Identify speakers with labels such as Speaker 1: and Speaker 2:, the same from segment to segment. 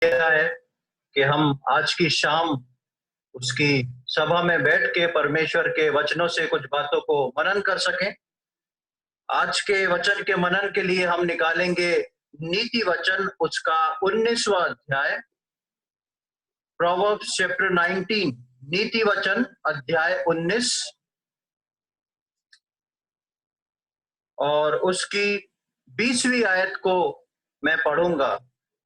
Speaker 1: किया है कि हम आज की शाम उसकी सभा में बैठ के परमेश्वर के वचनों से कुछ बातों को मनन कर सकें। आज के वचन के मनन के लिए हम निकालेंगे नीति वचन उसका 19वां अध्याय, प्रोवर्ब्स चैप्टर 19, नीति वचन अध्याय 19 और उसकी 20वीं आयत को मैं पढ़ूंगा।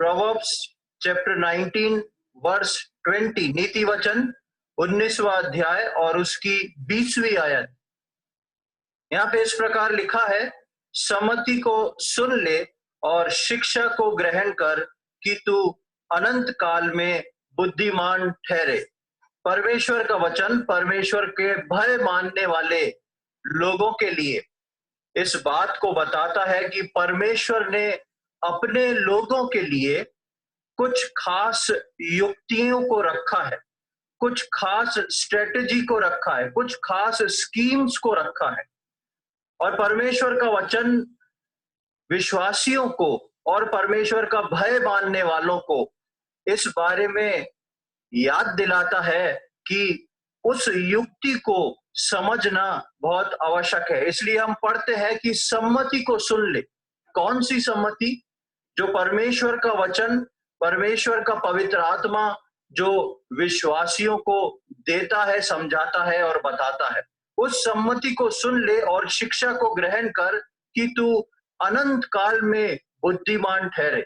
Speaker 1: प्रोवर्ब्स चैप्टर 19 वर्स 20, नीति वचन 19वां अध्याय और उसकी 20वीं आयत। यहाँ पे इस प्रकार लिखा है, सम्मति को सुन ले और शिक्षा को ग्रहण कर कि तू अनंत काल में बुद्धिमान ठहरे। परमेश्वर का वचन परमेश्वर के भय मानने वाले लोगों के लिए इस बात को बताता है कि परमेश्वर ने अपने लोगों के लिए कुछ खास युक्तियों को रखा है, कुछ खास स्ट्रेटेजी को रखा है, कुछ खास स्कीम्स को रखा है। और परमेश्वर का वचन विश्वासियों को और परमेश्वर का भय मानने वालों को इस बारे में याद दिलाता है कि उस युक्ति को समझना बहुत आवश्यक है। इसलिए हम पढ़ते हैं कि सम्मति को सुन ले। कौन सी सम्मति? जो परमेश्वर का वचन, परमेश्वर का पवित्र आत्मा जो विश्वासियों को देता है, समझाता है और बताता है, उस सम्मति को सुन ले और शिक्षा को ग्रहण कर कि तू अनंत काल में बुद्धिमान ठहरे।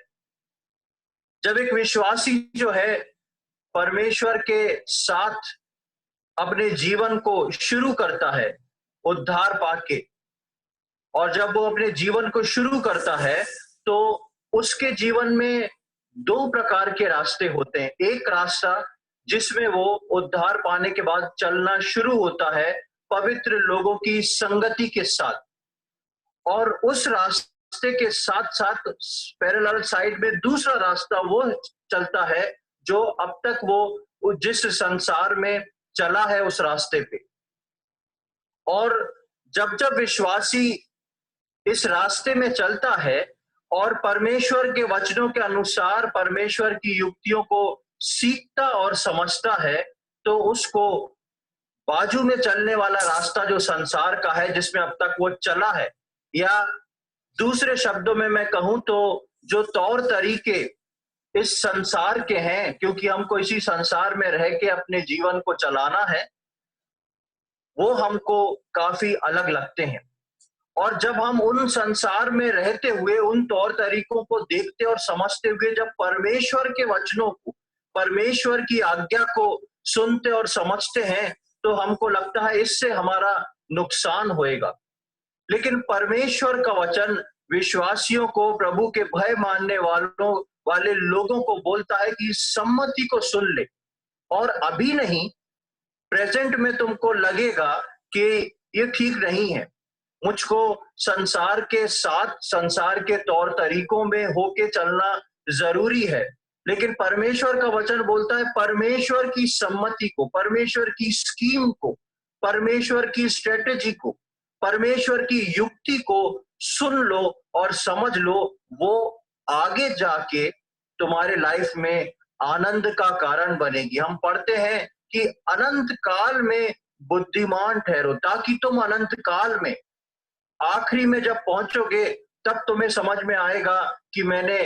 Speaker 1: जब एक विश्वासी जो है परमेश्वर के साथ अपने जीवन को शुरू करता है उद्धार पाके, और जब वो अपने जीवन को शुरू करता है तो उसके जीवन में दो प्रकार के रास्ते होते हैं। एक रास्ता जिसमें वो उद्धार पाने के बाद चलना शुरू होता है पवित्र लोगों की संगति के साथ, और उस रास्ते के साथ साथ पैरेलल साइड में दूसरा रास्ता वो चलता है जो अब तक वो जिस संसार में चला है उस रास्ते पे। और जब जब विश्वासी इस रास्ते में चलता है और परमेश्वर के वचनों के अनुसार परमेश्वर की युक्तियों को सीखता और समझता है, तो उसको बाजू में चलने वाला रास्ता जो संसार का है जिसमें अब तक वो चला है, या दूसरे शब्दों में मैं कहूं तो जो तौर तरीके इस संसार के हैं, क्योंकि हमको इसी संसार में रह के अपने जीवन को चलाना है, वो हमको काफी अलग लगते हैं। और जब हम उन संसार में रहते हुए उन तौर तरीकों को देखते और समझते हुए जब परमेश्वर के वचनों को, परमेश्वर की आज्ञा को सुनते और समझते हैं, तो हमको लगता है इससे हमारा नुकसान होएगा। लेकिन परमेश्वर का वचन विश्वासियों को, प्रभु के भय मानने वाले लोगों को बोलता है कि सम्मति को सुन ले। और अभी नहीं, प्रेजेंट में तुमको लगेगा कि ये ठीक नहीं है, मुझको संसार के साथ, संसार के तौर तरीकों में होके चलना जरूरी है, लेकिन परमेश्वर का वचन बोलता है परमेश्वर की सम्मति को, परमेश्वर की स्कीम को, परमेश्वर की स्ट्रेटेजी को, परमेश्वर की युक्ति को सुन लो और समझ लो। वो आगे जाके तुम्हारे लाइफ में आनंद का कारण बनेगी। हम पढ़ते हैं कि अनंत काल में बुद्धिमान ठहरो, ताकि तुम अनंत काल में आखिरी में जब पहुंचोगे तब तुम्हें समझ में आएगा कि मैंने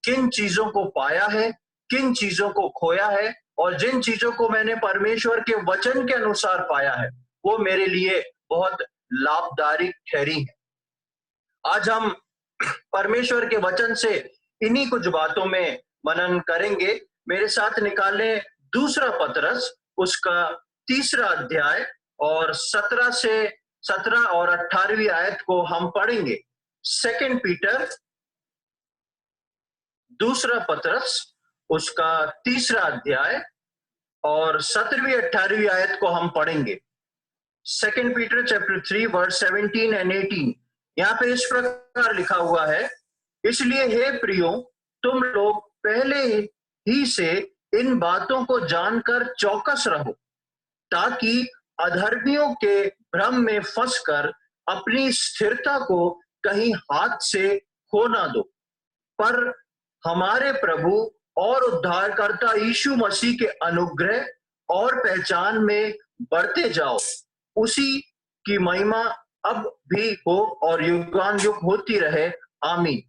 Speaker 1: किन चीजों को पाया है, किन चीजों को खोया है, और जिन चीजों को मैंने परमेश्वर के वचन के अनुसार पाया है वो मेरे लिए बहुत लाभदायी ठहरी है। आज हम परमेश्वर के वचन से इन्हीं कुछ बातों में मनन करेंगे। मेरे साथ निकालें दूसरा पतरस उसका 3रा अध्याय और 17 और 18वीं आयत को हम पढ़ेंगे। 2 पीटर, दूसरा पतरस उसका 3रा अध्याय और 17वीं 18वीं आयत को हम पढ़ेंगे। 2 पीटर चैप्टर 3 वर्स 17 एंड 18। यहाँ पे इस प्रकार लिखा हुआ है, इसलिए हे प्रियो, तुम लोग पहले ही से इन बातों को जानकर चौकस रहो, ताकि अधर्मियों के भ्रम में फंसकर अपनी स्थिरता को कहीं हाथ से खो ना दो, पर हमारे प्रभु और उद्धारकर्ता यीशु मसीह के अनुग्रह और पहचान में बढ़ते जाओ। उसी की महिमा अब भी हो और युगान युग होती रहे। आमीन।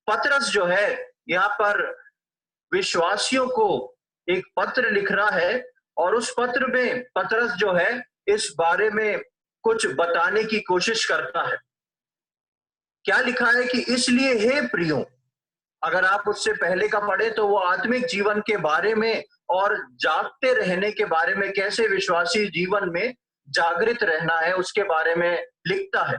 Speaker 1: पतरस जो है यहाँ पर विश्वासियों को एक पत्र लिख रहा है और उस पत्र में पतरस जो है इस बारे में कुछ बताने की कोशिश करता है। क्या लिखा है कि इसलिए हे प्रियो, अगर आप उससे पहले का पढ़े तो वो आत्मिक जीवन के बारे में और जागते रहने के बारे में, कैसे विश्वासी जीवन में जागृत रहना है उसके बारे में लिखता है।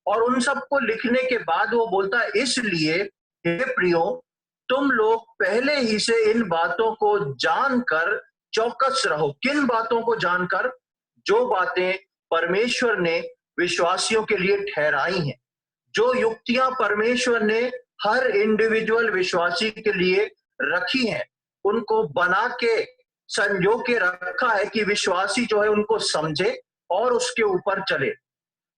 Speaker 1: और उन सबको लिखने के बाद वो बोलता है, इसलिए हे प्रियो, तुम लोग पहले ही से इन बातों को जानकर चौकस रहो। किन बातों को जानकर? जो बातें परमेश्वर ने विश्वासियों के लिए ठहराई हैं, जो युक्तियां परमेश्वर ने हर इंडिविजुअल विश्वासी के लिए रखी हैं, उनको बना के संजो के रखा है कि विश्वासी जो है उनको समझे और उसके ऊपर चले।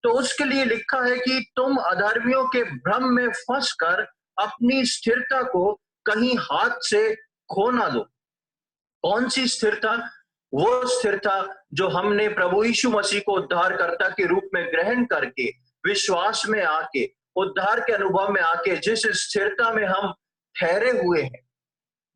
Speaker 1: तो उसके लिए लिखा है कि तुम अधर्मियों के भ्रम में फंसकर अपनी स्थिरता को कहीं हाथ से खो ना दो। कौन सी स्थिरता? वो स्थिरता जो हमने प्रभु यीशु मसीह को उद्धारकर्ता के रूप में ग्रहण करके विश्वास में आके उद्धार के अनुभव में आके जिस स्थिरता में हम ठहरे हुए हैं,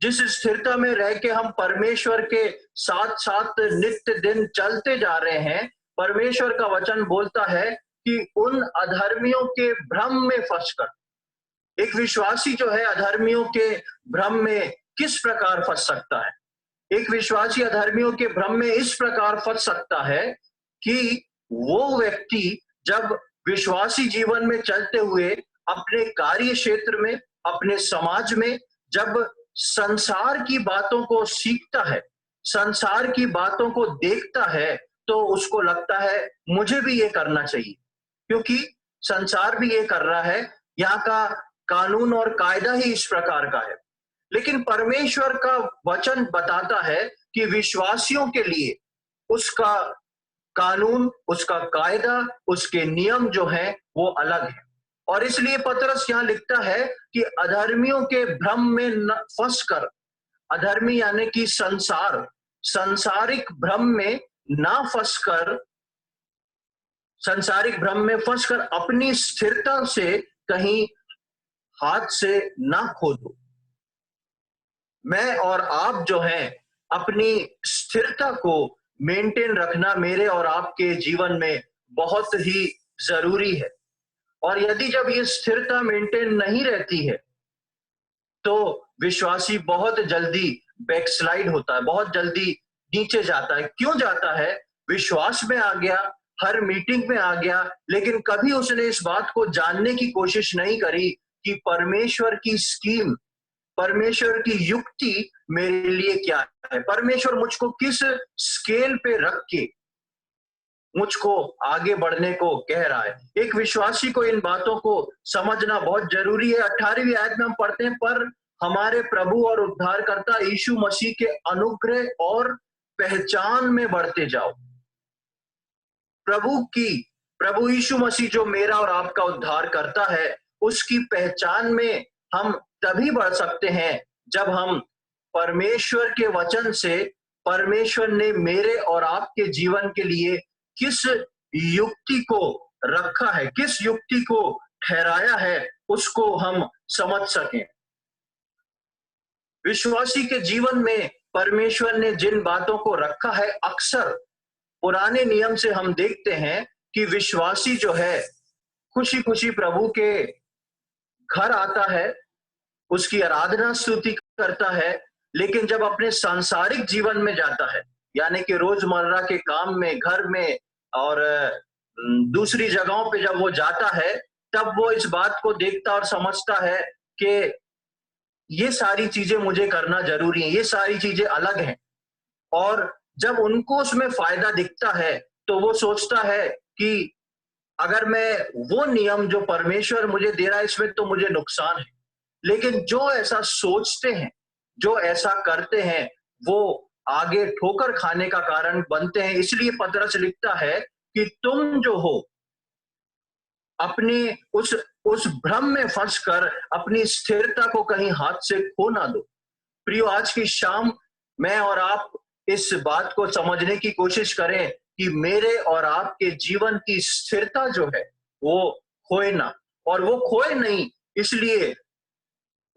Speaker 1: जिस स्थिरता में रह के हम परमेश्वर के साथ साथ नित्य दिन चलते जा रहे हैं, परमेश्वर का वचन बोलता है कि उन अधर्मियों के भ्रम में फंसकर एक विश्वासी जो है अधर्मियों के भ्रम में किस प्रकार फंस सकता है? एक विश्वासी अधर्मियों के भ्रम में इस प्रकार फंस सकता है कि वो व्यक्ति जब विश्वासी जीवन में चलते हुए अपने कार्य क्षेत्र में, अपने समाज में जब संसार की बातों को सीखता है, संसार की बातों को देखता है, तो उसको लगता है मुझे भी ये करना चाहिए, क्योंकि संसार भी ये कर रहा है, यहाँ का कानून और कायदा ही इस प्रकार का है। लेकिन परमेश्वर का वचन बताता है कि विश्वासियों के लिए उसका कानून, उसका कायदा, उसके नियम जो है वो अलग है। और इसलिए पतरस यहां लिखता है कि अधर्मियों के भ्रम में न फंसकर, अधर्मी यानी कि संसार, सांसारिक भ्रम में ना फंसकर, सांसारिक भ्रम में फंसकर अपनी स्थिरता से कहीं हाथ से ना खो दो। मैं और आप जो हैं अपनी स्थिरता को मेंटेन रखना मेरे और आपके जीवन में बहुत ही जरूरी है। और यदि जब ये स्थिरता मेंटेन नहीं रहती है तो विश्वासी बहुत जल्दी बैकस्लाइड होता है, बहुत जल्दी नीचे जाता है। क्यों जाता है? विश्वास में आ गया, हर मीटिंग में आ गया, लेकिन कभी उसने इस बात को जानने की कोशिश नहीं करी कि परमेश्वर की स्कीम, परमेश्वर की युक्ति मेरे लिए क्या है, परमेश्वर मुझको किस स्केल पे रख के मुझको आगे बढ़ने को कह रहा है। एक विश्वासी को इन बातों को समझना बहुत जरूरी है। 18वीं आयत में हम पढ़ते हैं, पर हमारे प्रभु और उद्धारकर्ता यीशु मसीह के अनुग्रह और पहचान में बढ़ते जाओ। प्रभु यीशु मसीह जो मेरा और आपका उद्धार करता है, उसकी पहचान में हम तभी बढ़ सकते हैं जब हम परमेश्वर के वचन से, परमेश्वर ने मेरे और आपके जीवन के लिए किस युक्ति को रखा है, किस युक्ति को ठहराया है, उसको हम समझ सकें। विश्वासी के जीवन में परमेश्वर ने जिन बातों को रखा है, अक्सर पुराने नियम से हम देखते हैं कि विश्वासी जो है खुशी खुशी प्रभु के घर आता है, उसकी आराधना स्तुति करता है, लेकिन जब अपने सांसारिक जीवन में जाता है, यानी कि रोजमर्रा के काम में, घर में और दूसरी जगहों पे जब वो जाता है, तब वो इस बात को देखता और समझता है कि ये सारी चीजें मुझे करना जरूरी है, ये सारी चीजें अलग हैं। और जब उनको उसमें फायदा दिखता है तो वो सोचता है कि अगर मैं वो नियम जो परमेश्वर मुझे दे रहा है इसमें तो मुझे नुकसान है। लेकिन जो ऐसा सोचते हैं, जो ऐसा करते हैं, वो आगे ठोकर खाने का कारण बनते हैं। इसलिए पतरस लिखता है कि तुम जो हो अपने उस भ्रम में फंसकर अपनी स्थिरता को कहीं हाथ से खो ना दो। प्रियो, आज की शाम मैं और आप इस बात को समझने की कोशिश करें कि मेरे और आपके जीवन की स्थिरता जो है वो खोए ना, और वो खोए नहीं, इसलिए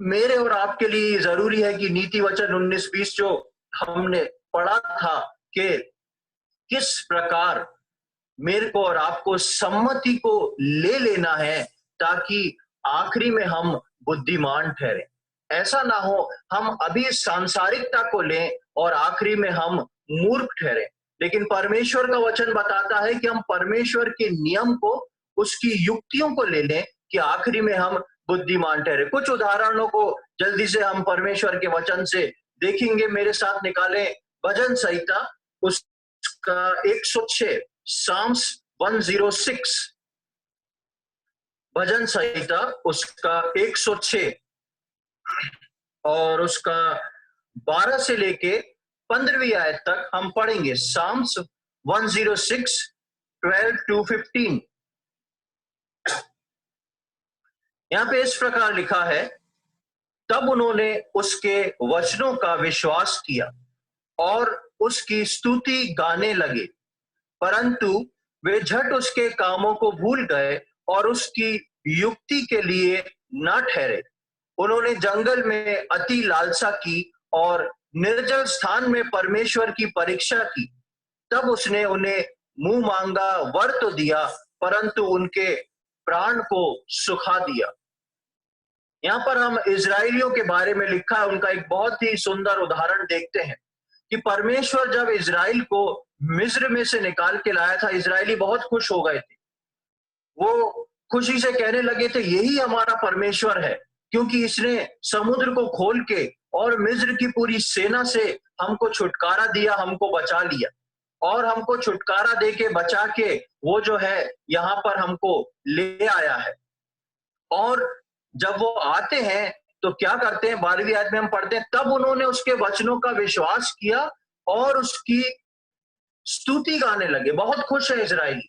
Speaker 1: मेरे और आपके लिए जरूरी है कि नीति वचन 19-20 जो हमने पढ़ा था कि किस प्रकार मेरे को और आपको सम्मति को ले लेना है ताकि आखिरी में हम बुद्धिमान ठहरे। ऐसा ना हो हम अभी सांसारिकता को लें और आखिरी में हम मूर्ख ठहरे। लेकिन परमेश्वर का वचन बताता है कि हम परमेश्वर के नियम को, उसकी युक्तियों को ले लें कि आखिरी में हम बुद्धिमान ठहरे। कुछ उदाहरणों को जल्दी से हम परमेश्वर के वचन से देखेंगे। मेरे साथ निकालें भजन संहिता उसका 106, साम्स 106, भजन संहिता उसका 106 और उसका 12 से लेके 15वीं आयत तक हम पढ़ेंगे। Psalms 106, 12 to 15। यहां पे इस प्रकार लिखा है, तब उन्होंने उसके वचनों का विश्वास किया और उसकी स्तुति गाने लगे, परंतु वे झट उसके कामों को भूल गए और उसकी युक्ति के लिए न ठहरे। उन्होंने जंगल में अति लालसा की और निर्जल स्थान में परमेश्वर की परीक्षा की। तब उसने उन्हें मुंह मांगा वर तो दिया, परंतु उनके प्राण को सुखा दिया। यहाँ पर हम इजराइलियों के बारे में लिखा है, उनका एक बहुत ही सुंदर उदाहरण देखते हैं कि परमेश्वर जब इजराइल को मिस्र में से निकाल के लाया था, इजरायली बहुत खुश हो गए थे। वो खुशी से कहने लगे थे, यही हमारा परमेश्वर है, क्योंकि इसने समुद्र को खोल के और मिस्र की पूरी सेना से हमको छुटकारा दिया, हमको बचा लिया, और हमको छुटकारा दे के बचा के वो जो है यहाँ पर हमको ले आया है। और जब वो आते हैं तो क्या करते हैं, 12वीं आयत में हम पढ़ते हैं, तब उन्होंने उसके वचनों का विश्वास किया और उसकी स्तुति गाने लगे। बहुत खुश है इजराइली,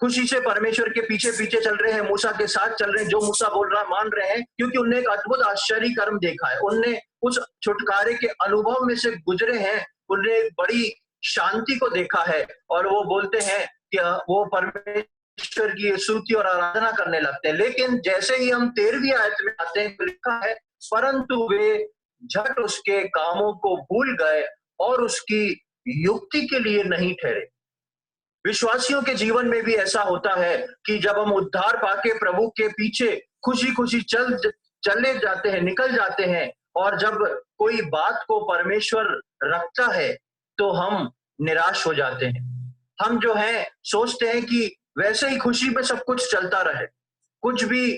Speaker 1: खुशी से परमेश्वर के पीछे पीछे चल रहे हैं, मूसा के साथ चल रहे हैं, जो मूसा बोल रहा मान रहे हैं, क्योंकि उनने एक अद्भुत आश्चर्य कर्म देखा है, उनने उस छुटकारे के अनुभव में से गुजरे हैं, उनने एक बड़ी शांति को देखा है, और वो बोलते हैं कि वो परमेश्वर की स्तुति और आराधना करने लगते हैं। लेकिन जैसे ही हम 13वीं आयत में आते हैं तो लिखा है, परंतु वे झट उसके कामों को भूल गए और उसकी युक्ति के लिए नहीं ठहरे। विश्वासियों के जीवन में भी ऐसा होता है कि जब हम उद्धार पाके प्रभु के पीछे खुशी खुशी चले जाते हैं, निकल जाते हैं, और जब कोई बात को परमेश्वर रखता है तो हम निराश हो जाते हैं। हम जो है सोचते हैं कि वैसे ही खुशी में सब कुछ चलता रहे, कुछ भी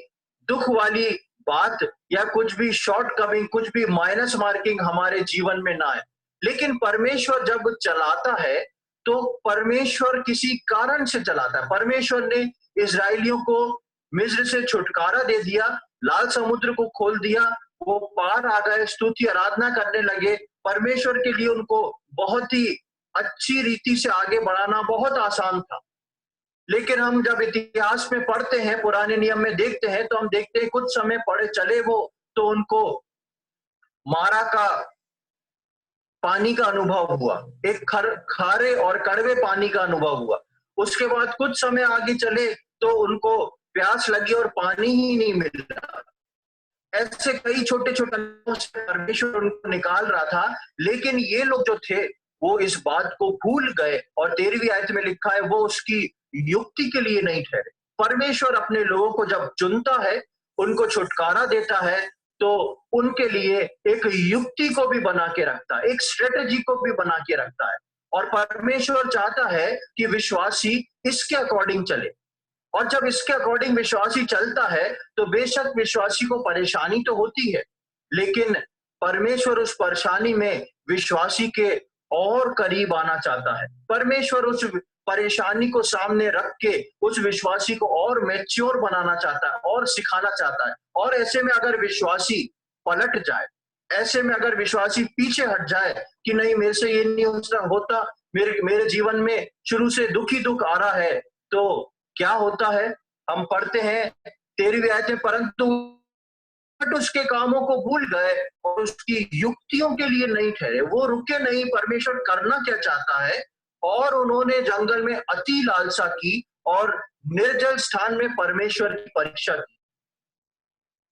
Speaker 1: दुख वाली बात या कुछ भी शॉर्ट कमिंग, कुछ भी माइनस मार्किंग हमारे जीवन में ना आए। लेकिन परमेश्वर जब चलाता है तो परमेश्वर किसी कारण से चलाता है। परमेश्वर ने इजरायलियों को मिस्र से छुटकारा दे दिया, लाल समुद्र को खोल दिया, वो पार आ गए, स्तुति आराधना करने लगे। परमेश्वर के लिए उनको बहुत ही अच्छी रीति से आगे बढ़ाना बहुत आसान था। लेकिन हम जब इतिहास में पढ़ते हैं, पुराने नियम में देखते हैं, तो हम देखते हैं कुछ समय पढ़े चले वो तो उनको मारा का पानी का अनुभव हुआ, एक खारे और कड़वे पानी का अनुभव हुआ। उसके बाद कुछ समय आगे चले तो उनको प्यास लगी और पानी ही नहीं मिला। ऐसे कई छोटे छोटे अनुभवों से परमेश्वर उनको निकाल रहा था, लेकिन ये लोग जो थे वो इस बात को भूल गए, और 13वीं आयत में लिखा है वो उसकी युक्ति के लिए नहीं ठहरे। परमेश्वर अपने लोगों को जब चुनता है, उनको छुटकारा देता है, तो उनके लिए एक युक्ति को भी बना के रखता है, एक स्ट्रेटेजी को भी बना के रखता है, और परमेश्वर चाहता है कि विश्वासी इसके अकॉर्डिंग चले। और जब इसके अकॉर्डिंग विश्वासी चलता है तो बेशक विश्वासी को परेशानी तो होती है, लेकिन परमेश्वर उस परेशानी में विश्वासी के और करीब आना चाहता है। परमेश्वर उस परेशानी को सामने रख के उस विश्वासी को और मैच्योर बनाना चाहता है और सिखाना चाहता है। और ऐसे में अगर विश्वासी पलट जाए, ऐसे में अगर विश्वासी पीछे हट जाए कि नहीं मेरे से ये नहीं होता, मेरे जीवन में शुरू से दुख ही दुख आ रहा है, तो क्या होता है, हम पढ़ते हैं 13वीं आयत में, परंतु बट उसके कामों को भूल गए और उसकी युक्तियों के लिए नहीं ठहरे। वो रुके नहीं परमेश्वर करना क्या चाहता है, और उन्होंने जंगल में अति लालसा की और निर्जल स्थान में परमेश्वर की परीक्षा की।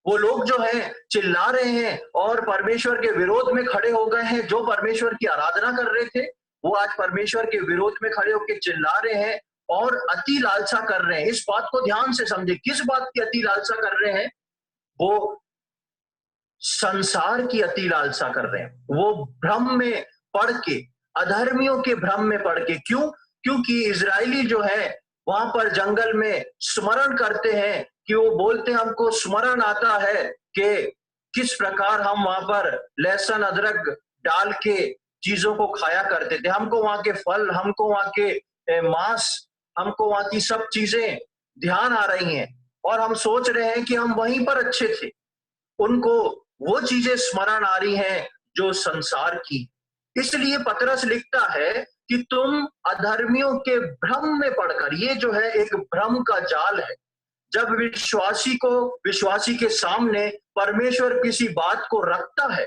Speaker 1: वो लोग जो हैं चिल्ला रहे हैं और परमेश्वर के विरोध में खड़े हो गए हैं। जो परमेश्वर की आराधना कर रहे थे वो आज परमेश्वर के विरोध में खड़े होकर चिल्ला रहे हैं और अति लालसा कर रहे हैं। इस बात को ध्यान से समझे, किस बात की अति लालसा कर रहे हैं? वो संसार की अति लालसा कर रहे हैं। वो भ्रम में पड़ के, अधर्मियों के भ्रम में पड़ के। क्यों? क्योंकि इजरायली जो है वहां पर जंगल में स्मरण करते हैं कि वो बोलते हैं, हमको स्मरण आता है कि किस प्रकार हम वहां पर लहसुन अदरक डाल के चीजों को खाया करते थे। हमको वहां के फल, हमको वहां के मांस, हमको वहां की सब चीजें ध्यान आ रही हैं और हम सोच रहे हैं कि हम वहीं पर अच्छे थे। उनको वो चीजें स्मरण आ रही हैं जो संसार की। इसलिए पतरस लिखता है कि तुम अधर्मियों के भ्रम में पड़कर, ये जो है एक भ्रम का जाल है। जब विश्वासी के सामने परमेश्वर किसी बात को रखता है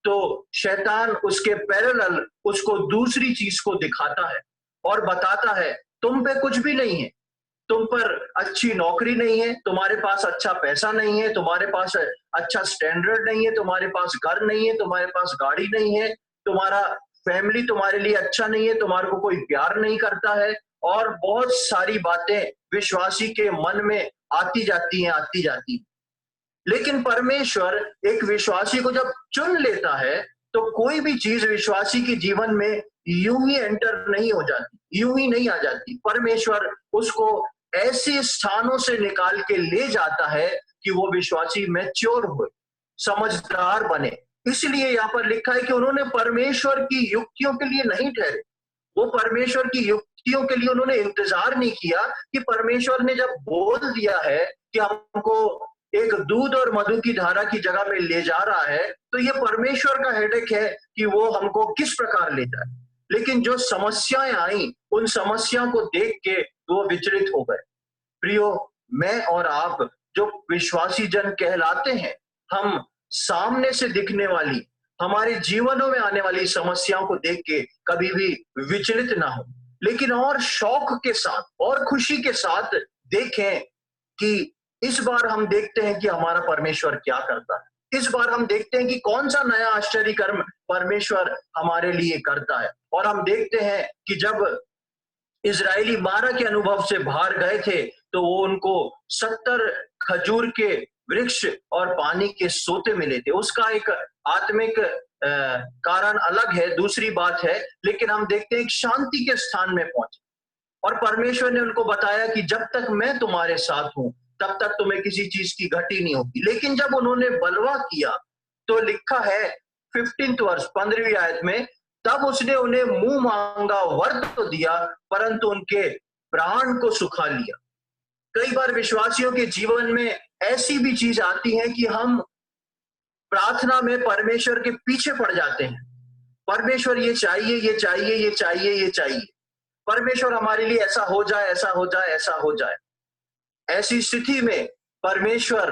Speaker 1: तो शैतान उसके पैरेलल उसको दूसरी चीज को दिखाता है और बताता है तुम पे कुछ भी नहीं है, तुम पर अच्छी नौकरी नहीं है, तुम्हारे पास अच्छा पैसा नहीं है, तुम्हारे पास अच्छा स्टैंडर्ड नहीं है, तुम्हारे पास घर नहीं है, तुम्हारे पास गाड़ी नहीं है, तुम्हारा फैमिली तुम्हारे लिए अच्छा नहीं है, तुम्हारे को कोई प्यार नहीं करता है, और बहुत सारी बातें विश्वासी के मन में आती जाती हैं, आती जाती हैं। लेकिन परमेश्वर एक विश्वासी को जब चुन लेता है तो कोई भी चीज विश्वासी के जीवन में यूं ही एंटर नहीं हो जाती, यूं ही नहीं आ जाती। परमेश्वर उसको ऐसे स्थानों से निकाल के ले जाता है कि वो विश्वासी मैच्योर हो, समझदार बने। इसलिए यहाँ पर लिखा है कि उन्होंने परमेश्वर की युक्तियों के लिए नहीं ठहरे। वो परमेश्वर की युक्तियों के लिए उन्होंने इंतजार नहीं किया कि परमेश्वर ने जब बोल दिया है कि हमको एक दूध और मधु की धारा की जगह में ले जा रहा है, तो ये परमेश्वर का हेडेक है कि वो हमको किस प्रकार ले जाए। लेकिन जो समस्याएं आई, उन समस्याओं को देख के वो विचलित हो गए। प्रियो, मैं और आप जो विश्वासी जन कहलाते हैं, हम सामने से दिखने वाली, हमारे जीवनों में आने वाली समस्याओं को देख के कभी भी विचलित ना हो, लेकिन और शौक के साथ और खुशी के साथ देखें कि इस बार हम देखते हैं कि हमारा परमेश्वर क्या करता है। इस बार हम देखते हैं कि कौन सा नया आश्चर्य कर्म परमेश्वर हमारे लिए करता है। और हम देखते हैं कि जब इजरायली मारा के अनुभव से बाहर गए थे तो वो उनको 70 खजूर के वृक्ष और पानी के सोते मिले थे। उसका एक आत्मिक कारण अलग है, दूसरी बात है, लेकिन हम देखते हैं कि शांति के स्थान में पहुंचे और परमेश्वर ने उनको बताया कि जब तक मैं तुम्हारे साथ हूं तब तक तुम्हें किसी चीज की घटी नहीं होगी। लेकिन जब उन्होंने बलवा किया तो लिखा है 15th वर्ष 15वीं आयत में, तब उसने उन्हें मुंह मांगा वर तो दिया परंतु उनके प्राण को सुखा लिया। कई बार विश्वासियों के जीवन में ऐसी भी चीज आती है कि हम प्रार्थना में परमेश्वर के पीछे पड़ जाते हैं। परमेश्वर ये चाहिए, ये चाहिए, ये चाहिए, ये चाहिए, परमेश्वर हमारे लिए ऐसा हो जाए, ऐसा हो जाए, ऐसा हो जाए। ऐसी स्थिति में परमेश्वर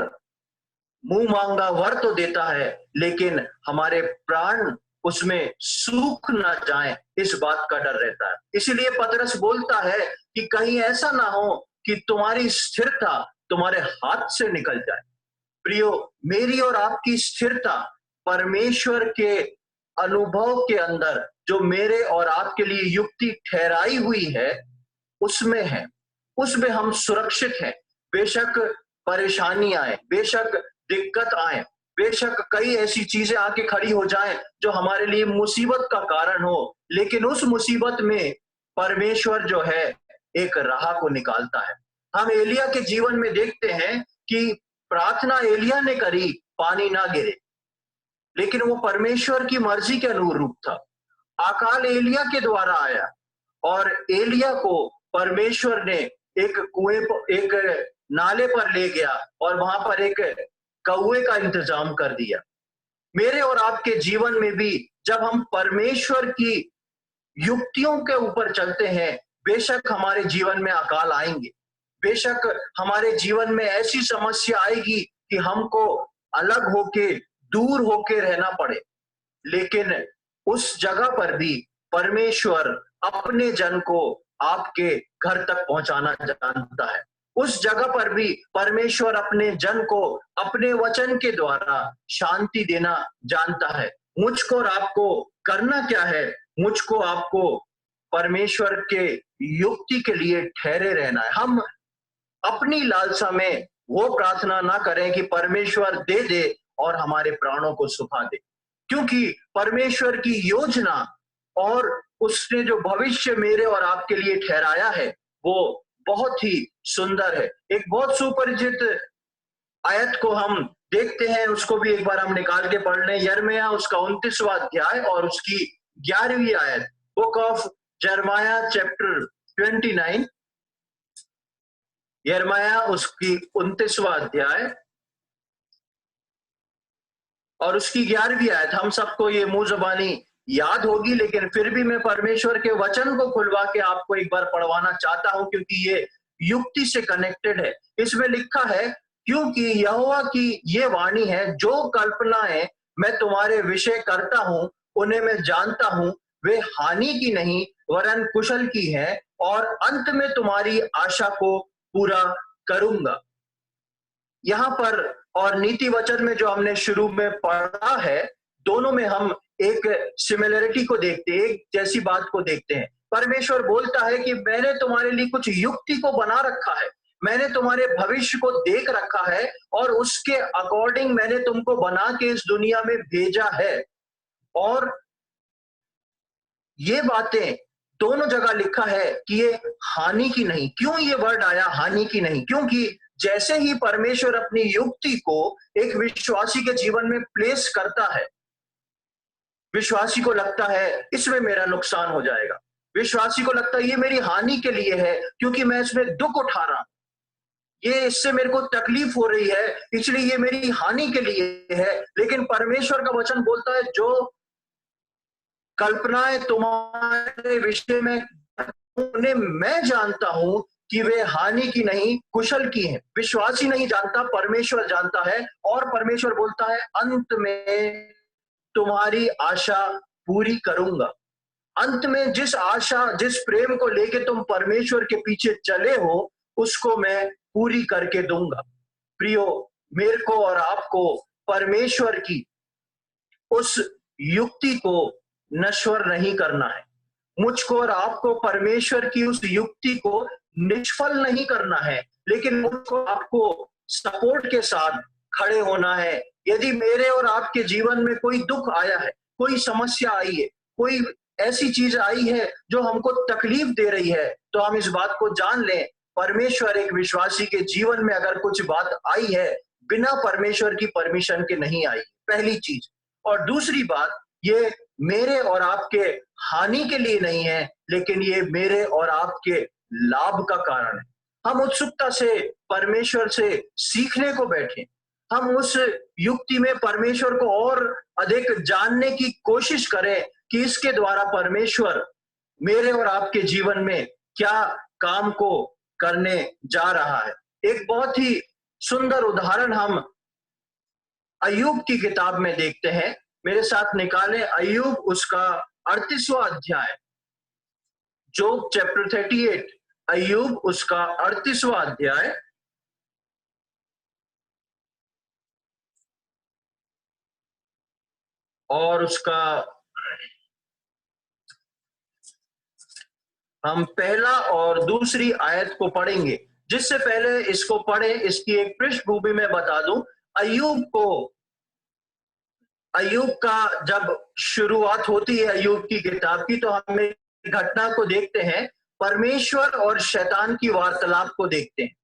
Speaker 1: मुंह मांगा वर तो देता है, लेकिन हमारे प्राण उसमें सूख ना जाए, इस बात का डर रहता है। इसीलिए पतरस बोलता है कि कहीं ऐसा ना हो कि तुम्हारी स्थिरता तुम्हारे हाथ से निकल जाए। प्रियो, मेरी और आपकी स्थिरता परमेश्वर के अनुभव के अंदर जो मेरे और आपके लिए युक्ति ठहराई हुई है उसमें है, उसमें हम सुरक्षित हैं। बेशक परेशानी आए, बेशक दिक्कत आए, बेशक कई ऐसी चीजें आके खड़ी हो जाएं जो हमारे लिए मुसीबत का कारण हो, लेकिन उस मुसीबत में परमेश्वर जो है एक राह को निकालता है। हम एलिया के जीवन में देखते हैं कि प्रार्थना एलिया ने करी, पानी ना गिरे, लेकिन वो परमेश्वर की मर्जी के अनुरूप था। अकाल एलिया के द्वारा आया और एलिया को परमेश्वर ने एक कुएं पर, एक नाले पर ले गया और वहां पर एक कौए का इंतजाम कर दिया। मेरे और आपके जीवन में भी जब हम परमेश्वर की युक्तियों के ऊपर चलते हैं, बेशक हमारे जीवन में अकाल आएंगे, बेशक हमारे जीवन में ऐसी समस्या आएगी कि हमको अलग होके, दूर होके रहना पड़े, लेकिन उस जगह पर भी परमेश्वर अपने जन को आपके घर तक पहुंचाना जानता है। उस जगह पर भी परमेश्वर अपने जन को अपने वचन के द्वारा शांति देना जानता है। मुझको और आपको करना क्या है? मुझको आपको परमेश्वर के युक्ति के लिए ठहरे रहना है। हम अपनी लालसा में वो प्रार्थना ना करें कि परमेश्वर दे दे और हमारे प्राणों को सुखा दे, क्योंकि परमेश्वर की योजना और उसने जो भविष्य मेरे और आपके लिए ठहराया है वो बहुत ही सुंदर है। एक बहुत सुपरिचित आयत को हम देखते हैं, उसको भी एक बार हम निकाल के पढ़ लें। यिर्मयाह उसका 29वां अध्याय और उसकी 11वीं आयत। बुक ऑफ यिर्मयाह चैप्टर 29, यिर्मयाह उसकी 29वां अध्याय और उसकी 11वीं आयत। हम सबको ये मुंह जबानी याद होगी, लेकिन फिर भी मैं परमेश्वर के वचन को खुलवा के आपको एक बार पढ़वाना चाहता हूं, क्योंकि ये युक्ति से कनेक्टेड है। इसमें लिखा है, क्योंकि यहोवा की ये वाणी है, जो कल्पनाएं मैं तुम्हारे विषय करता हूं उन्हें मैं जानता हूं, वे हानि की नहीं वरन कुशल की है, और अंत में तुम्हारी आशा को पूरा करूंगा। यहाँ पर और नीति वचन में जो हमने शुरू में पढ़ा है, दोनों में हम एक सिमिलरिटी को देखते हैं, एक जैसी बात को देखते हैं। परमेश्वर बोलता है कि मैंने तुम्हारे लिए कुछ युक्ति को बना रखा है, मैंने तुम्हारे भविष्य को देख रखा है और उसके अकॉर्डिंग मैंने तुमको बना के इस दुनिया में भेजा है। और ये बातें दोनों जगह लिखा है कि ये हानि की नहीं। क्यों ये वर्ड आया हानि की नहीं? क्योंकि जैसे ही परमेश्वर अपनी युक्ति को एक विश्वासी के जीवन में प्लेस करता है, विश्वासी को लगता है इसमें मेरा नुकसान हो जाएगा, विश्वासी को लगता है ये मेरी हानि के लिए है क्योंकि मैं इसमें दुख उठा रहा हूं, ये इससे मेरे को तकलीफ हो रही है इसलिए ये मेरी हानि के लिए है। लेकिन परमेश्वर का वचन बोलता है, जो कल्पनाएं तुम्हारे विषय में उन्हें मैं जानता हूं कि वे हानि की नहीं कुशल की हैं। विश्वासी नहीं जानता, परमेश्वर जानता है। और परमेश्वर बोलता है अंत में तुम्हारी आशा पूरी करूंगा। अंत में जिस आशा जिस प्रेम को लेके तुम परमेश्वर के पीछे चले हो उसको मैं पूरी करके दूंगा। प्रियो, मेरे को और आपको परमेश्वर की उस युक्ति को नश्वर नहीं करना है। मुझको और आपको परमेश्वर की उस युक्ति को निष्फल नहीं करना है, लेकिन मुझको आपको सपोर्ट के साथ खड़े होना है। यदि मेरे और आपके जीवन में कोई दुख आया है, कोई समस्या आई है, कोई ऐसी चीज आई है जो हमको तकलीफ दे रही है, तो हम इस बात को जान लें, परमेश्वर एक विश्वासी के जीवन में अगर कुछ बात आई है बिना परमेश्वर की परमिशन के नहीं आई, पहली चीज। और दूसरी बात, ये मेरे और आपके हानि के लिए नहीं है, लेकिन ये मेरे और आपके लाभ का कारण है। हम उत्सुकता से परमेश्वर से सीखने को बैठे, हम उस युक्ति में परमेश्वर को और अधिक जानने की कोशिश करें कि इसके द्वारा परमेश्वर मेरे और आपके जीवन में क्या काम को करने जा रहा है। एक बहुत ही सुंदर उदाहरण हम अय्यूब की किताब में देखते हैं। मेरे साथ निकालें अय्यूब उसका 38वां अध्याय, जोब चैप्टर 38, अय्यूब उसका 38वां अध्याय और उसका हम पहला और दूसरी आयत को पढ़ेंगे। जिससे पहले इसको पढ़े, इसकी एक पृष्ठभूमि में बता दूं। अय्यूब का जब शुरुआत होती है अय्यूब की किताब की, तो हम एक घटना को देखते हैं, परमेश्वर और शैतान की वार्तालाप को देखते हैं।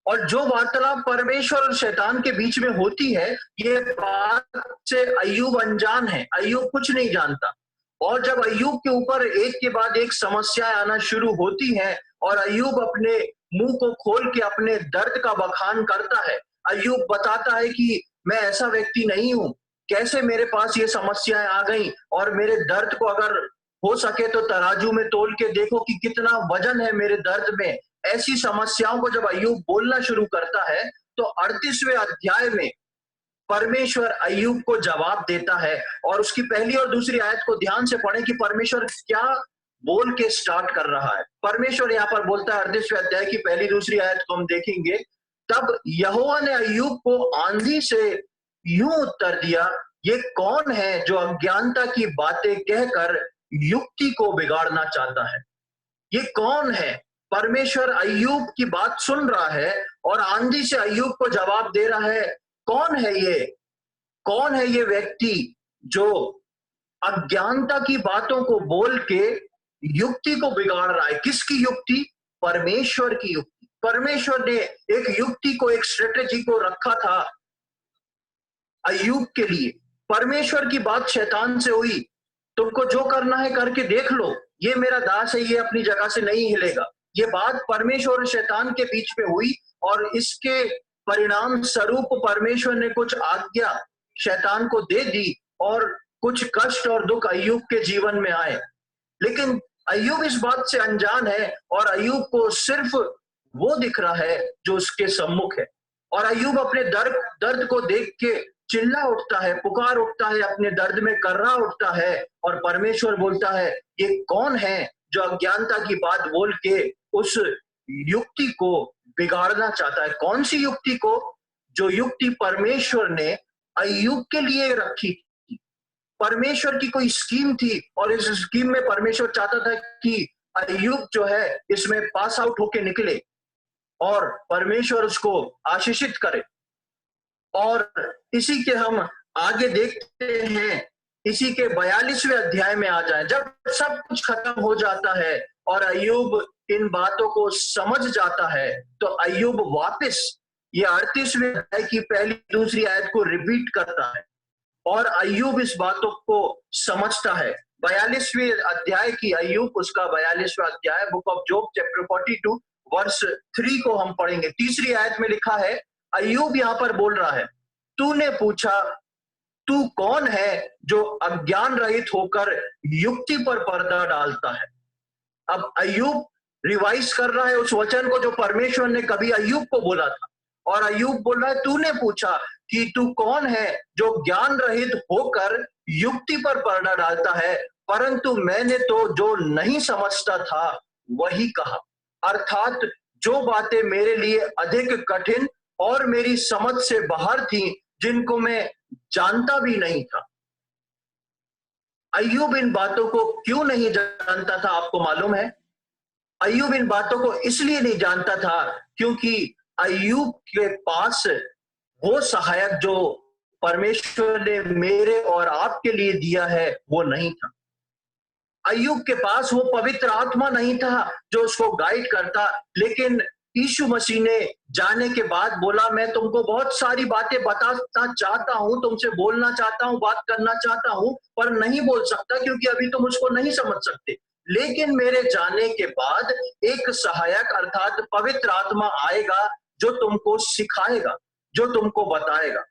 Speaker 1: और जो वार्तालाप परमेश्वर और शैतान के बीच में होती है, ये बात से अय्यूब अनजान है, अय्यूब कुछ नहीं जानता। और जब अय्यूब के ऊपर एक के बाद एक समस्याएं आना शुरू होती हैं और अय्यूब अपने मुंह को खोल के अपने दर्द का बखान करता है, अय्यूब बताता है कि मैं ऐसा व्यक्ति नहीं हूं, कैसे मेरे पास ये समस्याएं आ गई, और मेरे दर्द को अगर हो सके तो तराजू में तोल के देखो कि कितना वजन है मेरे दर्द में। ऐसी समस्याओं को जब अय्यूब बोलना शुरू करता है, तो 38वें अध्याय में परमेश्वर अय्यूब को जवाब देता है, और उसकी पहली और दूसरी आयत को ध्यान से पढ़ें कि परमेश्वर क्या बोल के स्टार्ट कर रहा है। परमेश्वर यहाँ पर बोलता है, 38वें अध्याय की पहली दूसरी आयत को हम देखेंगे। तब यहोवा ने अय्यूब को आंधी से यूं उत्तर दिया, ये कौन है जो अज्ञानता की बातें कहकर युक्ति को बिगाड़ना चाहता है? ये कौन है? परमेश्वर अय्यूब की बात सुन रहा है और आंधी से अय्यूब को जवाब दे रहा है। कौन है ये? कौन है ये व्यक्ति जो अज्ञानता की बातों को बोल के युक्ति को बिगाड़ रहा है? किसकी युक्ति? परमेश्वर की युक्ति। परमेश्वर ने एक युक्ति को, एक स्ट्रेटेजी को रखा था अय्यूब के लिए। परमेश्वर की बात शैतान से हुई, तुमको जो करना है करके देख लो, ये मेरा दास है, ये अपनी जगह से नहीं हिलेगा। ये बात परमेश्वर और शैतान के बीच में हुई, और इसके परिणाम स्वरूप परमेश्वर ने कुछ आज्ञा शैतान को दे दी, और कुछ कष्ट और दुख अय्यूब के जीवन में आए। लेकिन अय्यूब इस बात से अनजान है, और अय्यूब को सिर्फ वो दिख रहा है जो उसके सम्मुख है। और अय्यूब अपने दर्द को देख के चिल्ला उठता है, पुकार उठता है, अपने दर्द में कर्रा उठता है, और परमेश्वर बोलता है, ये कौन है जो अज्ञानता की बात बोल के उस युक्ति को बिगाड़ना चाहता है? कौन सी युक्ति को? जो युक्ति परमेश्वर ने अय्यूब के लिए रखी थी। परमेश्वर की कोई स्कीम थी, और इस स्कीम में परमेश्वर चाहता था कि अय्यूब जो है इसमें पास आउट होके निकले, और परमेश्वर उसको आशीषित करे। और इसी के हम आगे देखते हैं, इसी के 42वें अध्याय में आ जाए, जब सब कुछ खत्म हो जाता है और अय्यूब इन बातों को समझ जाता है, तो अय्यूब वापस ये 38वें अध्याय की पहली दूसरी आयत को रिपीट करता है, और अय्यूब इस बातों को समझता है। 42वें अध्याय की अय्यूब, उसका 42वां अध्याय, book of Job chapter 42 verse 3 को हम पढ़ेंगे। तीसरी आयत में लिखा है, अय्यूब यहां पर बोल रहा है, तूने पूछा तू कौन है जो अज्ञान रहित होकर युक्ति पर पर्दा डालता है। अब अय्यूब रिवाइज कर रहा है उस वचन को जो परमेश्वर ने कभी अय्यूब को बोला था, और अय्यूब बोल रहा है, तूने पूछा कि तू कौन है जो ज्ञान रहित होकर युक्ति पर पर्दा डालता है, परंतु मैंने तो जो नहीं समझता था वही कहा। अर्थात जो बातें मेरे लिए अधिक कठिन और मेरी समझ से बाहर थी, जिनको मैं जानता भी नहीं था। अय्यूब इन बातों को क्यों नहीं जानता था, आपको मालूम है? अय्यूब इन बातों को इसलिए नहीं जानता था क्योंकि अय्यूब के पास वो सहायक जो परमेश्वर ने मेरे और आपके लिए दिया है वो नहीं था। अय्यूब के पास वो पवित्र आत्मा नहीं था जो उसको गाइड करता। लेकिन यीशु मसीह ने जाने के बाद बोला, मैं तुमको बहुत सारी बातें बताना चाहता हूं, तुमसे बोलना चाहता हूं, बात करना चाहता हूं, पर नहीं बोल सकता क्योंकि अभी तुम उसको नहीं समझ सकते। लेकिन मेरे जाने के बाद एक सहायक अर्थात पवित्र आत्मा आएगा जो तुमको सिखाएगा, जो तुमको बताएगा।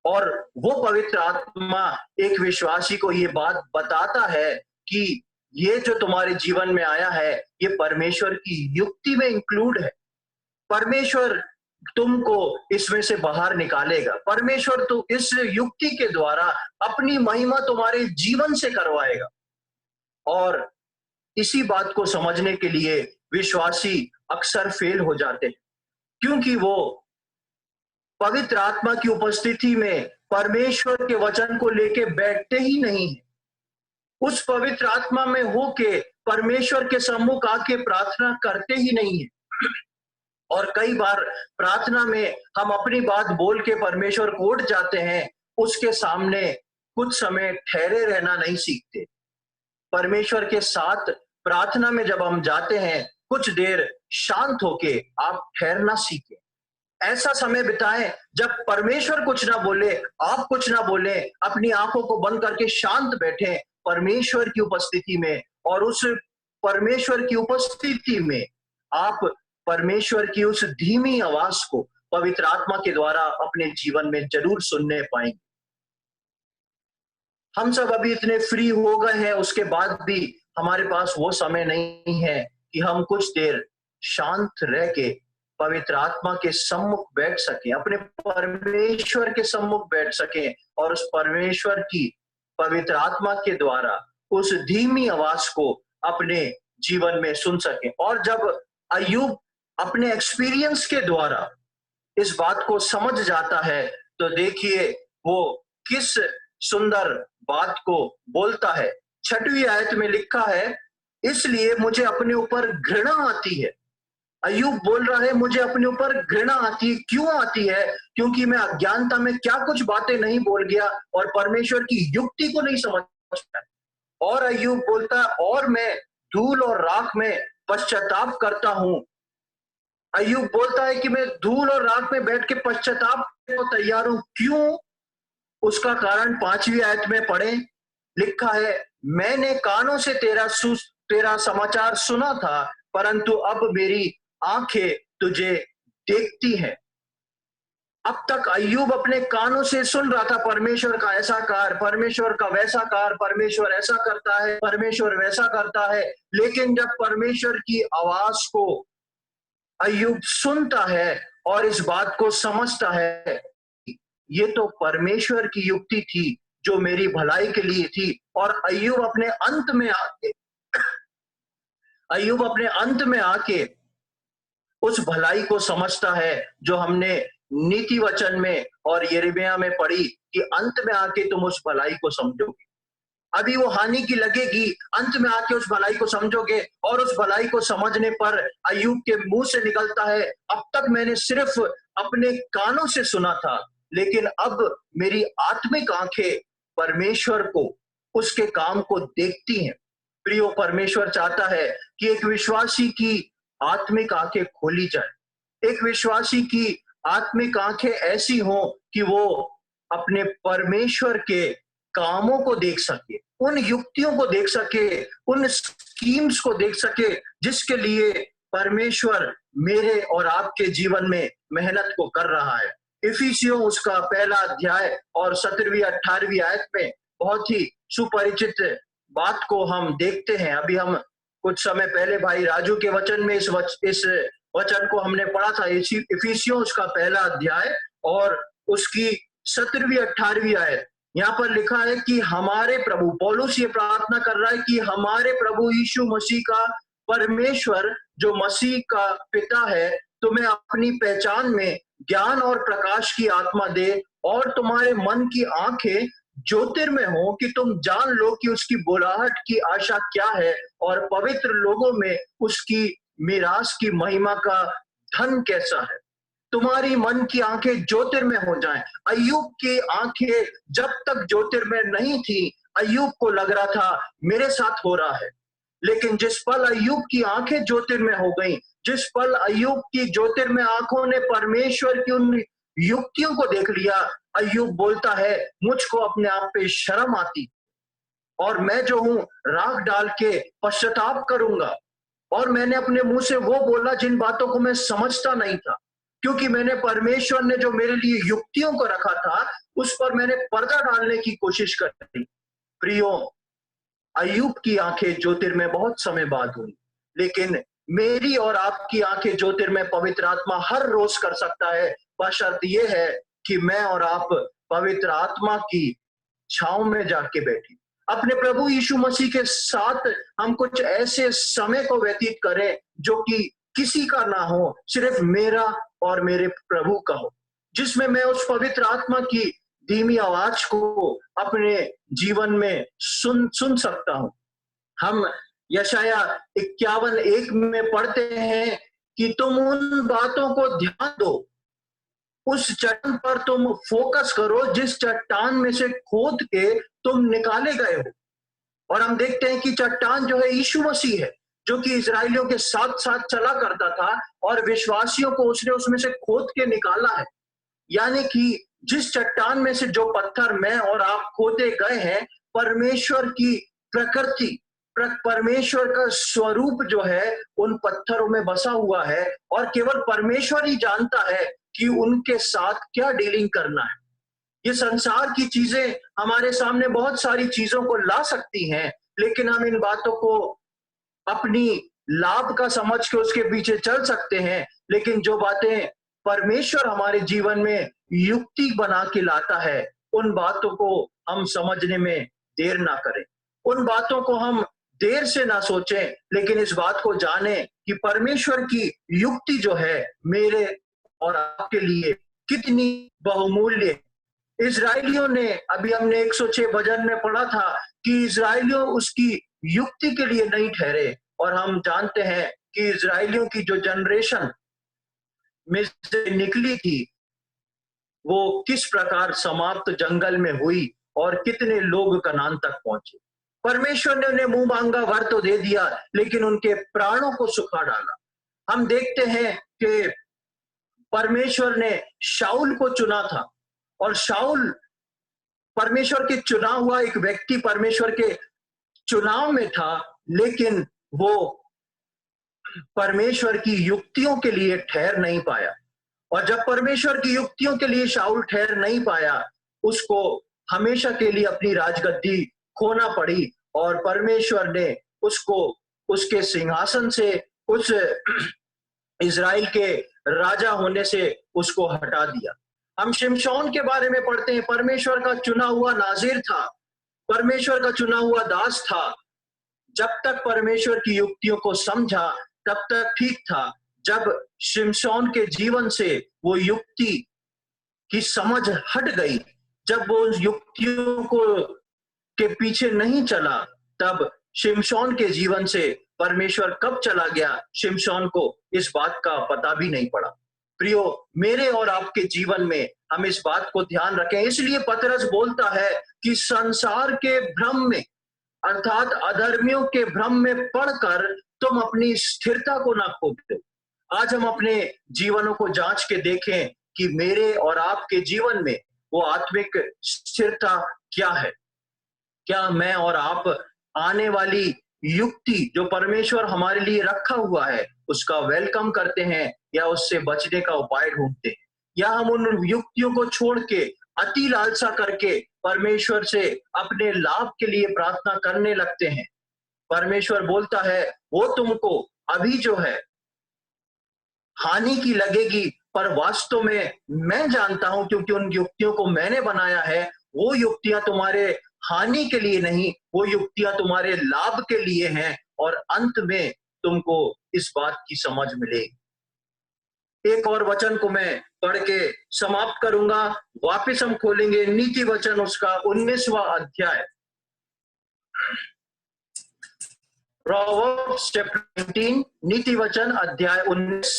Speaker 1: और वो पवित्र आत्मा एक विश्वासी को ये बात बताता है कि ये जो तुम्हारे जीवन में आया है ये परमेश्वर की युक्ति में इंक्लूड है। परमेश्वर तुमको इसमें से बाहर निकालेगा। परमेश्वर तो इस युक्ति के द्वारा अपनी महिमा तुम्हारे जीवन से करवाएगा। और इसी बात को समझने के लिए विश्वासी अक्सर फेल हो जाते हैं, क्योंकि वो पवित्र आत्मा की उपस्थिति में परमेश्वर के वचन को लेके बैठते ही नहीं है। उस पवित्र आत्मा में होके परमेश्वर के सम्मुख आके प्रार्थना करते ही नहीं है। और कई बार प्रार्थना में हम अपनी बात बोल के परमेश्वर को उठ जाते हैं, उसके सामने कुछ समय ठहरे रहना नहीं सीखते। परमेश्वर के साथ प्रार्थना में जब हम जाते हैं, कुछ देर शांत होके आप ठहरना सीखें। ऐसा समय बिताएं जब परमेश्वर कुछ ना बोले, आप कुछ ना बोले, अपनी आंखों को बंद करके शांत बैठें परमेश्वर की उपस्थिति में। और उस परमेश्वर की उपस्थिति में आप परमेश्वर की उस धीमी आवाज को पवित्र आत्मा के द्वारा अपने जीवन में जरूर सुनने पाएंगे। हम सब अभी इतने फ्री हो गए हैं, उसके बाद भी हमारे पास वो समय नहीं है कि हम कुछ देर शांत रह के पवित्र आत्मा के सम्मुख बैठ सकें, अपने परमेश्वर के सम्मुख बैठ सकें और उस परमेश्वर की पवित्र आत्मा के द्वारा उस धीमी आवाज को अपने जीवन में सुन सकें। और जब अय्यूब अपने एक्सपीरियंस के द्वारा इस बात को समझ जाता है तो देखिए वो किस सुंदर बात को बोलता है। 6वीं आयत में लिखा है, इसलिए मुझे अपने ऊपर घृणा आती है। अय्यूब बोल रहा है, मुझे अपने ऊपर घृणा आती है। क्यों आती है? क्योंकि मैं अज्ञानता में क्या कुछ बातें नहीं बोल गया और परमेश्वर की युक्ति को नहीं समझ पाया। और अय्यूब बोलता है, और मैं धूल और राख में पश्चाताप करता हूं। अय्यूब बोलता है कि मैं धूल और राख में बैठ के पश्चाताप को तैयार हूं। क्यों? उसका कारण 5वीं आयत में पढ़े, लिखा है, मैंने कानों से तेरा समाचार सुना था, परंतु अब मेरी आंखें तुझे देखती हैं। अब तक अय्यूब अपने कानों से सुन रहा था परमेश्वर का ऐसा कार्य, परमेश्वर का वैसा कार्य, परमेश्वर ऐसा करता है, परमेश्वर वैसा करता है। लेकिन जब परमेश्वर की आवाज को अय्यूब सुनता है और इस बात को समझता है, ये तो परमेश्वर की युक्ति थी जो मेरी भलाई के लिए थी। और अय्यूब अपने अंत में आके उस भलाई को समझता है जो हमने नीति वचन में और यिर्मयाह में पढ़ी कि अंत में आके तुम उस भलाई को समझोगे। अभी वो हानि की लगेगी, अंत में आके उस भलाई को समझोगे। और उस भलाई को समझने पर अय्यूब के मुंह से निकलता है, अब तक मैंने सिर्फ अपने कानों से सुना था, लेकिन अब मेरी आत्मिक आंखें परमेश्वर को, उसके काम को देखती हैं। प्रियो, परमेश्वर चाहता है कि एक विश्वासी की आत्मिक आंखें खोली जाए। एक विश्वासी की आत्मिक आंखें ऐसी हों कि वो अपने परमेश्वर के कामों को देख सके, उन युक्तियों को देख सके, उन स्कीम्स को देख सके जिसके लिए परमेश्वर मेरे और आपके जीवन में मेहनत को कर रहा है। इफिसियों उसका 1 अध्याय और 17वीं 18वीं आयत में बहुत ही सुपरिचित बात को हम देखते हैं। अभी हम कुछ समय पहले भाई राजू के वचन में इस वचन को हमने पढ़ा था। इफिसियों उसका 1 अध्याय और उसकी 17वीं 18वीं आयत। यहाँ पर लिखा है कि हमारे प्रभु, पौलुस ये प्रार्थना कर रहा है कि हमारे प्रभु यीशु मसीह का परमेश्वर जो मसीह का पिता है, तुम्हें अपनी पहचान में ज्ञान और प्रकाश की आत्मा दे और तुम्हारे मन की आंखें ज्योतिर्मय हो कि तुम जान लो कि उसकी बुलाहट की आशा क्या है और पवित्र लोगों में उसकी मीरास की महिमा का धन कैसा है। तुम्हारी मन की आंखें ज्योतिर्मय हो जाएं। अय्यूब की आंखें जब तक ज्योतिर्मय नहीं थी, अय्यूब को लग रहा था मेरे साथ हो रहा है। लेकिन जिस पल अय्यूब की आंखें ज्योतिर्मय हो गईं, जिस पल अय्यूब की ज्योतिर्मय आंखों ने परमेश्वर की उन युक्तियों को देख लिया, अय्यूब बोलता है, मुझको अपने आप पे शर्म आती और मैं जो हूं राख डाल के पश्चाताप करूंगा। और मैंने अपने मुंह से वो बोला जिन बातों को मैं समझता नहीं था, क्योंकि मैंने परमेश्वर ने जो मेरे लिए युक्तियों को रखा था उस पर मैंने पर्दा डालने की कोशिश करी। प्रियो, अय्यूब की आंखें ज्योतिर्मय बहुत समय बाद हुई, लेकिन मेरी और आपकी आंखें ज्योतिर्मय पवित्र आत्मा हर रोज कर सकता है, बशर्त ये है कि मैं और आप पवित्र आत्मा की छांव में जाके बैठे, अपने प्रभु यीशु मसीह के साथ हम कुछ ऐसे समय को व्यतीत करें जो कि किसी का ना हो, सिर्फ मेरा और मेरे प्रभु का हो, जिसमें मैं उस पवित्र आत्मा की धीमी आवाज को अपने जीवन में सुन सकता हूं। हम यशाया 51:1 में पढ़ते हैं कि तुम उन बातों को ध्यान दो, उस चट्टान पर तुम फोकस करो जिस चट्टान में से खोद के तुम निकाले गए हो। और हम देखते हैं कि चट्टान जो है यीशु मसीह है, जो कि इजरायलियों के साथ साथ चला करता था और विश्वासियों को उसने उसमें से खोद के निकाला है। यानी कि जिस चट्टान में से जो पत्थर मैं और आप खोदे गए हैं, परमेश्वर की प्रकृति, परमेश्वर का स्वरूप जो है उन पत्थरों में बसा हुआ है और केवल परमेश्वर ही जानता है कि उनके साथ क्या डीलिंग करना है। ये संसार की चीजें हमारे सामने बहुत सारी चीजों को ला सकती हैं, लेकिन हम इन बातों को अपनी लाभ का समझ के उसके पीछे चल सकते हैं, लेकिन जो बातें परमेश्वर हमारे जीवन में युक्ति बना के लाता है, उन बातों को हम समझने में देर ना करें। उन बातों को हम देर से ना सोचें, लेकिन इस बात को जानें कि परमेश्वर की युक्ति जो है मेरे और आपके लिए कितनी बहुमूल्य है। इस्राएलियों ने, अभी हमने 106 भजन में पढ़ा था कि इस्राएलियों उसकी युक्ति के लिए नहीं ठहरे, और हम जानते हैं कि इस्राएलियों की जो जनरेशन में से निकली थी वो किस प्रकार समाप्त जंगल में हुई और कितने लोग कनान तक पहुंचे। परमेश्वर ने उन्हें मुंह मांगा वर तो दे दिया, लेकिन उनके प्राणों को सुखा डाला। हम देखते हैं कि परमेश्वर ने शाऊल को चुना था, और शाऊल परमेश्वर के चुना हुआ एक व्यक्ति परमेश्वर के चुनाव में था, लेकिन वो परमेश्वर की युक्तियों के लिए ठहर नहीं पाया। और जब परमेश्वर की युक्तियों के लिए शाऊल ठहर नहीं पाया, उसको हमेशा के लिए अपनी राजगद्दी खोना पड़ी, और परमेश्वर ने उसको उसके सिंहासन से, उस इज़राइल के राजा होने से उसको हटा दिया। हम शिमशोन के बारे में पढ़ते हैं, परमेश्वर का चुना हुआ नाज़िर था, परमेश्वर का चुना हुआ दास था। जब तक परमेश्वर की युक्तियों को समझा तब तक ठीक था। जब शिमशोन के जीवन से वो युक्ति की समझ हट गई, जब वो उस युक्तियों को के पीछे नहीं चला, तब शिमशोन के जीवन से परमेश्वर कब चला गया, शिमशोन को इस बात का पता भी नहीं पड़ा। प्रियो, मेरे और आपके जीवन में हम इस बात को ध्यान रखें। इसलिए पतरस बोलता है कि संसार के भ्रम में, अर्थात अधर्मियों के भ्रम में पढ़कर तुम अपनी स्थिरता को ना खो दो। आज हम अपने जीवनों को जांच के देखें कि मेरे और आपके जीवन में वो आत्मिक स्थिरता क्या है। क्या मैं और आप आने वाली युक्ति जो परमेश्वर हमारे लिए रखा हुआ है उसका वेलकम करते हैं, या उससे बचने का उपाय ढूंढते हैं, या हम उन युक्तियों को छोड़ के अति लालसा करके परमेश्वर से अपने लाभ के लिए प्रार्थना करने लगते हैं। परमेश्वर बोलता है वो तुमको अभी जो है हानि की लगेगी, पर वास्तव में मैं जानता हूं, क्योंकि उन युक्तियों को मैंने बनाया है। वो युक्तियां तुम्हारे हानि के लिए नहीं, वो युक्तियां तुम्हारे लाभ के लिए हैं, और अंत में तुमको इस बात की समझ मिलेगी। एक और वचन को मैं पढ़ के समाप्त करूंगा। वापस हम खोलेंगे नीति वचन उसका 19वां अध्याय, प्रोवर्ब्स चैप्टर 19, नीति वचन अध्याय 19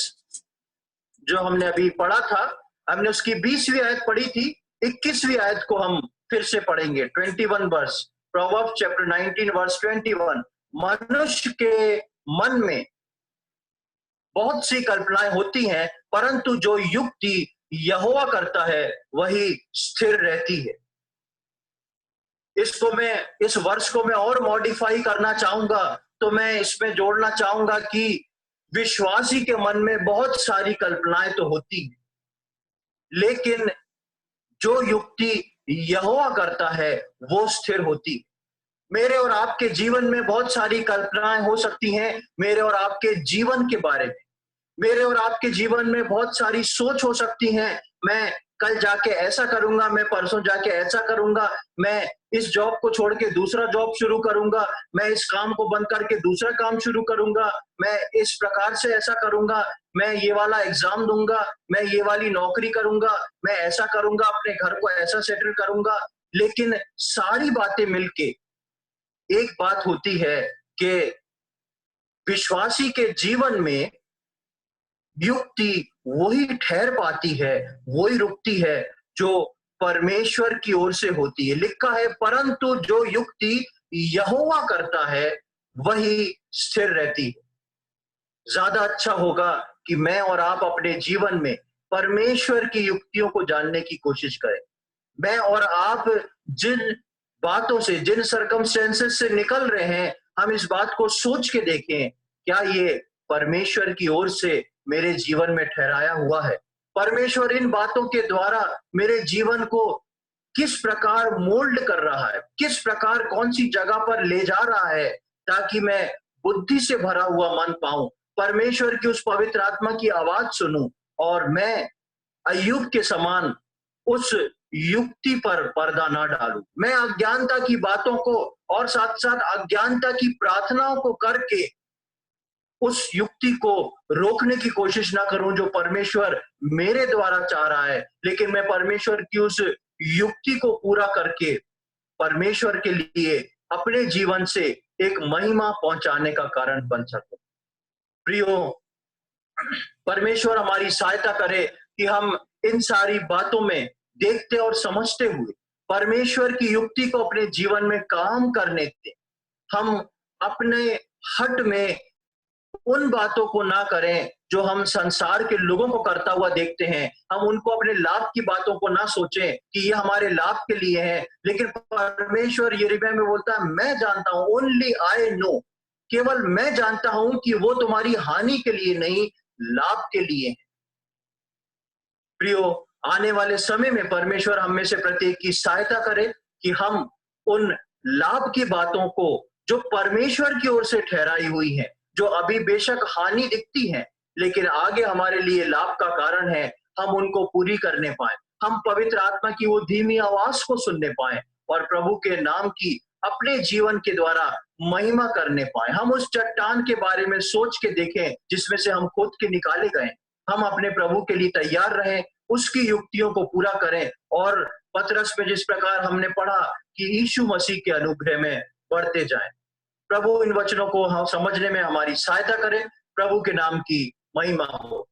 Speaker 1: जो हमने अभी पढ़ा था। हमने उसकी 20वीं आयत पढ़ी थी, 21वीं आयत को हम फिर से पढ़ेंगे। 21 वर्स, प्रोवर्ब्स चैप्टर 19 वर्स 21। मनुष्य के मन में बहुत सी कल्पनाएं होती हैं, परंतु जो युक्ति यहोवा करता है वही स्थिर रहती है। इस वर्ष को मैं और मॉडिफाई करना चाहूंगा, तो मैं इसमें जोड़ना चाहूंगा कि विश्वासी के मन में बहुत सारी कल्पनाएं तो होती हैं, लेकिन जो युक्ति यहोवा करता है वो स्थिर होती। मेरे और आपके जीवन में बहुत सारी कल्पनाएं हो सकती हैं, मेरे और आपके जीवन के बारे में। मेरे और आपके जीवन में बहुत सारी सोच हो सकती हैं, मैं कल जाके ऐसा करूंगा, मैं परसों जाके ऐसा करूंगा, मैं इस जॉब को छोड़ के दूसरा जॉब शुरू करूंगा, मैं इस काम को बंद करके दूसरा काम शुरू करूंगा, मैं इस प्रकार से ऐसा करूंगा, मैं ये वाला एग्जाम दूंगा, मैं ये वाली नौकरी करूंगा, मैं ऐसा करूंगा, अपने घर को ऐसा सेटल करूंगा। लेकिन सारी बातें मिलके एक बात होती है कि विश्वासी के जीवन में युक्ति वही ठहर पाती है, वही रुकती है जो परमेश्वर की ओर से होती है। लिखा है परंतु जो युक्ति यहोवा करता है वही स्थिर रहती है। ज्यादा अच्छा होगा कि मैं और आप अपने जीवन में परमेश्वर की युक्तियों को जानने की कोशिश करें। मैं और आप जिन बातों से, जिन सर्कमस्टेंसेस से निकल रहे हैं, हम इस बात को सोच के देखें, क्या ये परमेश्वर की ओर से मेरे जीवन में ठहराया हुआ है? परमेश्वर इन बातों के द्वारा मेरे जीवन को किस प्रकार मोल्ड कर रहा है, किस प्रकार कौन सी जगह पर ले जा रहा है, ताकि मैं बुद्धि से भरा हुआ मन पाऊं, परमेश्वर की उस पवित्र आत्मा की आवाज सुनूं, और मैं अय्यूब के समान उस युक्ति पर पर्दा ना डालूं। मैं अज्ञानता की बातों को और साथ साथ अज्ञानता की प्रार्थनाओं को करके उस युक्ति को रोकने की कोशिश ना करूं जो परमेश्वर मेरे द्वारा चाह रहा है, लेकिन मैं परमेश्वर की उस युक्ति को पूरा करके परमेश्वर के लिए अपने जीवन से एक महिमा पहुंचाने का कारण बन सकूं। प्रियो, परमेश्वर हमारी सहायता करे कि हम इन सारी बातों में देखते और समझते हुए परमेश्वर की युक्ति को अपने जीवन में काम करने दें। हम अपने हट में उन बातों को ना करें जो हम संसार के लोगों को करता हुआ देखते हैं। हम उनको अपने लाभ की बातों को ना सोचें कि ये हमारे लाभ के लिए है, लेकिन परमेश्वर यिर्मयाह में बोलता है, मैं जानता हूं, ओनली आई नो, केवल मैं जानता हूं कि वो तुम्हारी हानि के लिए नहीं, लाभ के लिए है। प्रियो, आने वाले समय में परमेश्वर हम में से प्रत्येक की सहायता करे कि हम उन लाभ की बातों को जो परमेश्वर की ओर से ठहराई हुई है, जो अभी बेशक हानि दिखती है लेकिन आगे हमारे लिए लाभ का कारण है, हम उनको पूरी करने पाए। हम पवित्र आत्मा की वो धीमी आवाज को सुनने पाए और प्रभु के नाम की अपने जीवन के द्वारा महिमा करने पाए। हम उस चट्टान के बारे में सोच के देखें जिसमें से हम खोद के निकाले गए। हम अपने प्रभु के लिए तैयार रहें, उसकी युक्तियों को पूरा करें और पतरस में जिस प्रकार हमने पढ़ा कि यीशु मसीह के अनुग्रह में बढ़ते जाएं। प्रभु इन वचनों को हम समझने में हमारी सहायता करें। प्रभु के नाम की महिमा हो।